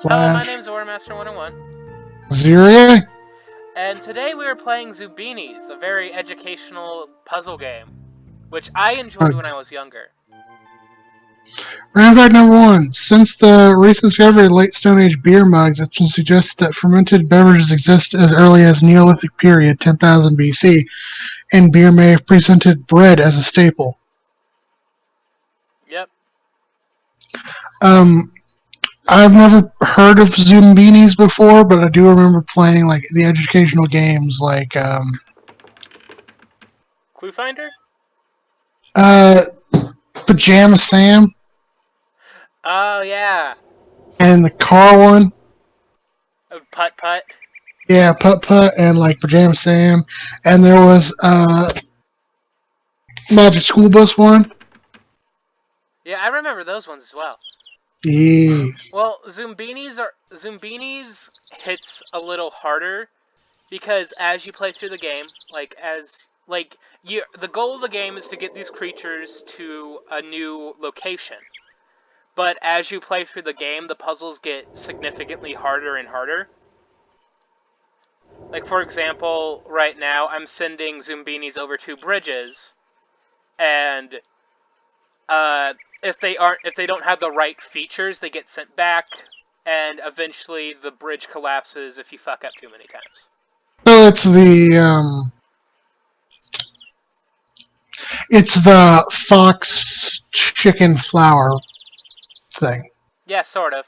Hello, my Flash. name's Ormaster101, Zero? and today we are playing Zoombinis, a very educational puzzle game, which I enjoyed when I was younger. Random fact number one. Since the recent discovery of late Stone Age beer mugs, it's been suggested that fermented beverages exist as early as Neolithic period, 10,000 BC, and beer may have presented bread as a staple. Yep. Um, I've never heard of Zoombinis before, but I do remember playing like the educational games like Clue Finder? uh, Pajama Sam Oh, yeah. and the car one. Putt Putt. Yeah, Putt Putt and like Pajama Sam, and there was Magic School Bus one. Yeah, I remember those ones as well. Yeah. Well, Zoombinis hits a little harder because as you play through the game, the goal of the game is to get these creatures to a new location. But as you play through the game, the puzzles get significantly harder and harder. Like, for example, right now I'm sending Zoombinis over two bridges, and if they don't have the right features, they get sent back, and eventually the bridge collapses if you fuck up too many times. So it's the fox chicken flour thing. Yeah, sort of.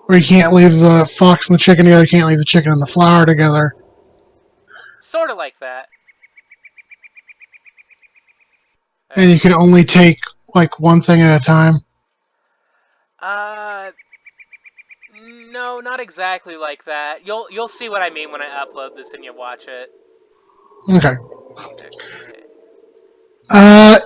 Where you can't leave the fox and the chicken together, you can't leave the chicken and the flour together. Sort of like that. And you can only take like one thing at a time. Uh, no, not exactly like that. You'll see what I mean when I upload this and you watch it. Okay. Okay.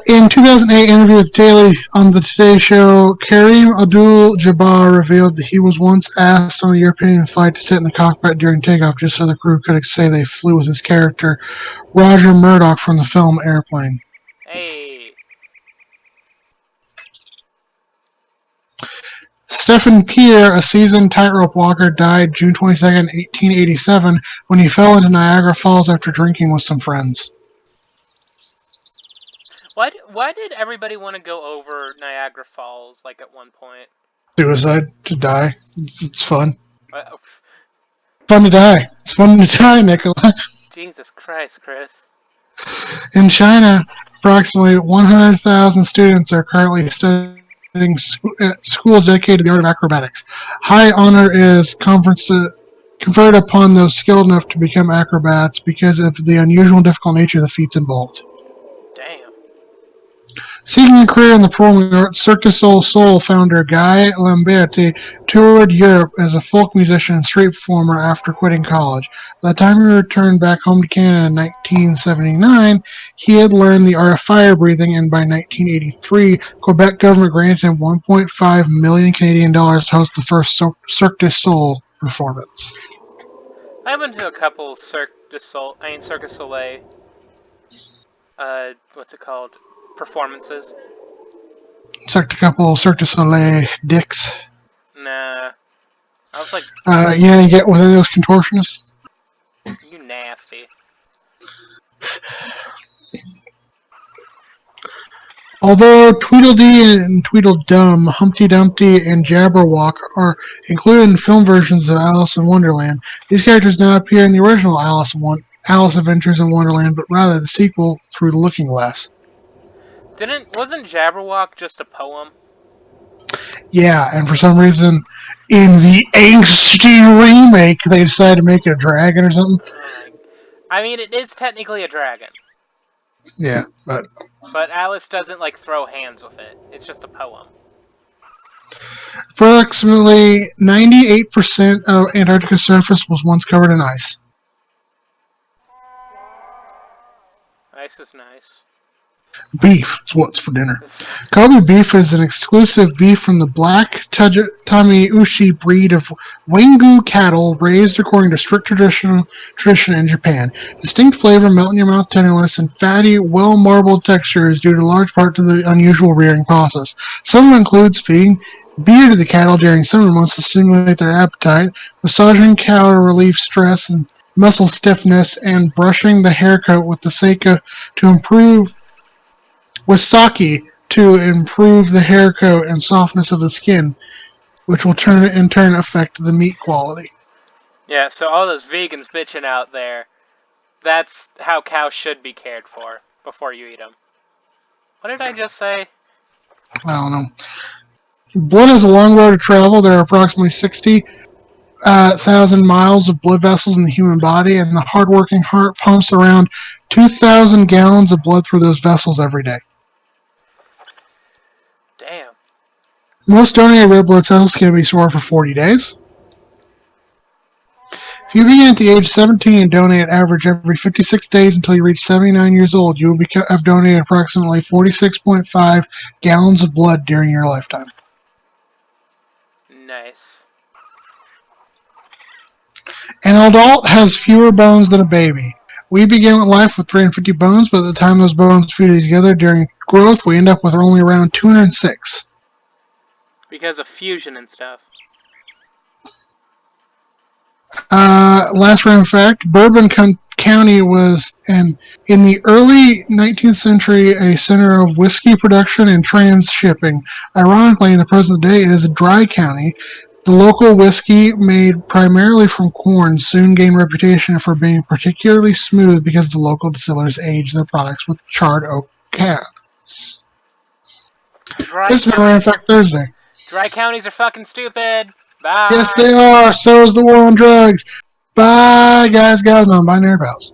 In 2008 interview with Daily on the Today Show, Kareem Abdul-Jabbar revealed that he was once asked on a European flight to sit in the cockpit during takeoff just so the crew could say they flew with his character, Roger Murdoch from the film Airplane. Hey. Stephen Pierre, a seasoned tightrope walker, died June 22nd, 1887, when he fell into Niagara Falls after drinking with some friends. Why did everybody want to go over Niagara Falls, like, at one point? Suicide, to die. It's fun. Uh, Fun to die. It's fun to die, Nicola. Jesus Christ, Chris. In China, approximately 100,000 students are currently studying at schools dedicated to the art of acrobatics. High honor is conferred upon those skilled enough to become acrobats because of the unusual and difficult nature of the feats involved. Damn. Seeking a career in the performing arts, Cirque du Soleil founder Guy Lamberti toured Europe as a folk musician and street performer after quitting college. By the time he returned back home to Canada in 1979, he had learned the art of fire breathing, and by 1983, Quebec government granted him 1.5 million Canadian dollars to host the first Cirque du Soleil performance. I've been to a couple Cirque du Soleil, what's it called? Performances. Sucked a couple of Cirque du Soleil dicks. Nah. I was like, You get with any of those contortionists? you nasty. Although Tweedledee and Tweedledum, Humpty Dumpty, and Jabberwock are included in film versions of Alice in Wonderland, these characters now appear in the original Alice Adventures in Wonderland, but rather the sequel through the Looking Glass. Wasn't Jabberwock just a poem? Yeah, and for some reason, in the angsty remake, they decided to make it a dragon or something. I mean, it is technically a dragon. Yeah, but Alice doesn't, like, throw hands with it. It's just a poem. approximately 98% of Antarctica's surface was once covered in ice. Ice is nice. Beef is what's for dinner. Kobe beef is an exclusive beef from the Black Tamiushi breed of Wagyu cattle raised according to strict tradition in Japan. Distinct flavor, melt-in-your-mouth tenderness, and fatty, well-marbled texture is due to large part to the unusual rearing process. Some includes feeding beer to the cattle during summer months to stimulate their appetite, massaging cow to relieve stress and muscle stiffness, and brushing the hair coat with the to improve with sake to improve the hair coat and softness of the skin, which will in turn affect the meat quality. Yeah, so all those vegans bitching out there, that's how cows should be cared for before you eat them. What did I just say? I don't know. Blood is a long road to travel. There are approximately 60,000 miles of blood vessels in the human body, and the hardworking heart pumps around 2,000 gallons of blood through those vessels every day. Damn. Most donated red blood cells can be stored for 40 days. If you begin at the age of 17 and donate average every 56 days until you reach 79 years old, you will have donated approximately 46.5 gallons of blood during your lifetime. Nice. An adult has fewer bones than a baby. We begin life with 350 bones, but at the time those bones fuse together during growth, we end up with only around 206. Because of fusion and stuff. Last random fact, Bourbon County was in the early 19th century a center of whiskey production and transshipping. Ironically, in the present day, it is a dry county. The local whiskey, made primarily from corn, soon gained reputation for being particularly smooth because the local distillers aged their products with charred oak casks. This has been Random Fact Thursday. Dry counties are fucking stupid. Bye. Yes, they are. So is the war on drugs. Bye, guys, gals, non-binary pals.